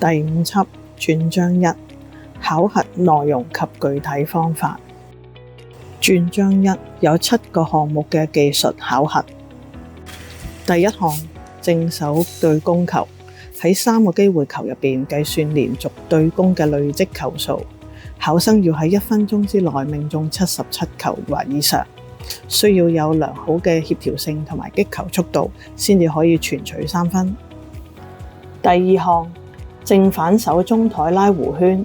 第5輯轉章1，考核內容及具體方法。轉章1有7個項目嘅技術考核。第1項，正手對攻球，喺3個機會球入邊計算連續對攻嘅累積球數。考生要喺1分鐘之內命中77球或以上，需要有良好嘅協調性同埋擊球速度，先至可以全取3分。第2項，正反手中台拉弧圈，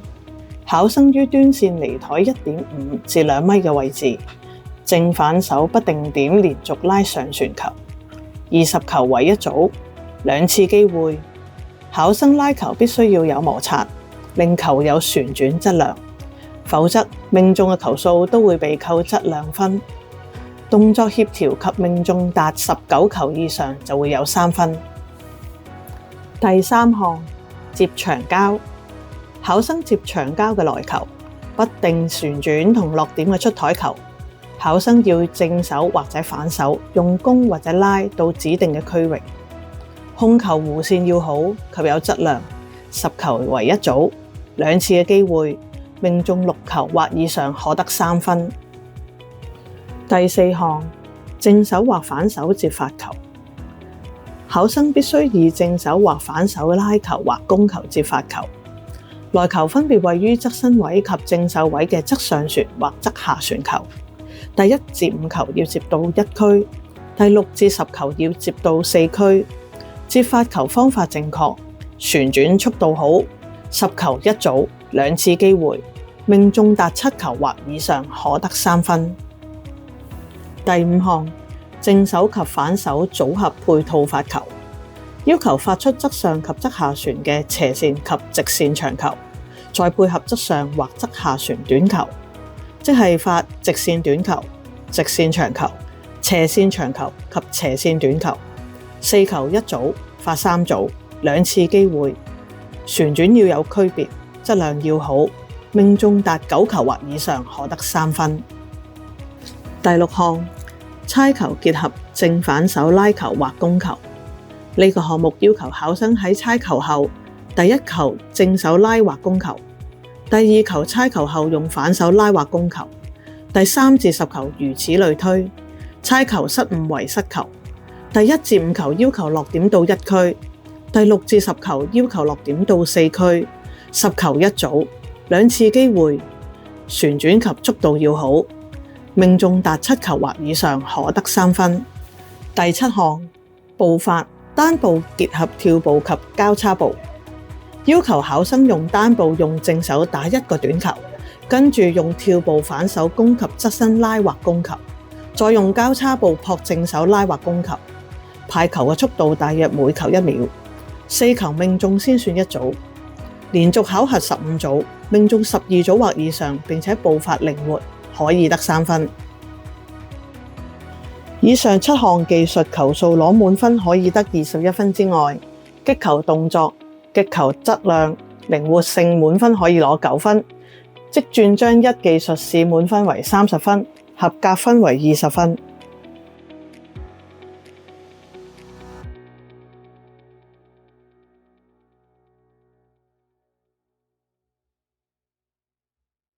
考生於端線離台1.5至2米嘅位置，正反手不定點連續拉上旋球，20球為一組，2次機會。考生拉球必須要有摩擦，令球有旋轉質量，否則命中嘅球數都會被扣質量分。動作協調及命中達19球以上就會有3分。第3項，接長交，考生接長交嘅來球，不定旋轉同落點嘅出台球，考生要正手或者反手用攻或者拉到指定嘅區域。控球弧線要好及有質量，10球為一組，2次嘅機會，命中6球或以上可得3分。第4項，正手或反手接發球，考生必須以正手或反手拉球或攻球接發球，來球分別位於側身位及正手位嘅側上旋或側下旋球，第1至5球要接到1區，第6至10球要接到4區。接發球方法正確，旋轉速度好，10球一組，2次機會，命中達7球或以上可得3分。第5項，正手及反手組合配套發球，要求發出側上及側下旋嘅斜線及直線長球，再配合側上或側下旋短球，即係發直線短球、直線長球、斜線長球及斜線短球。4球一組，發3組，2次機會，旋轉要有區別，質量要好，命中達9球或以上可得3分。第6項，猜球結合正反手拉球或攻球，呢個項目要求考生喺猜球後，第1球正手拉或攻球，第2球猜球後用反手拉或攻球，第3至10球如此類推，猜球失誤為失球。第1至5球要求落點到1區，第6至10球要求落點到4區，10球一組，2次機會，旋轉及速度要好，命中達7球或以上可得3分。第7項，步法單步結合跳步及交叉步，要求考生用單步用正手打1個短球，跟住用跳步反手攻及側身拉或攻球，再用交叉步撲正手拉或攻球。派球嘅速度大約每球1秒，4球命中先算一組，連續考核15組，命中12組或以上，並且步法靈活，可以得3分。以上7項技術球數攞滿分可以得21分之外，擊球動作、擊球質量、靈活性滿分可以攞9分，即轉章1技術試滿分為30分，合格分為20分。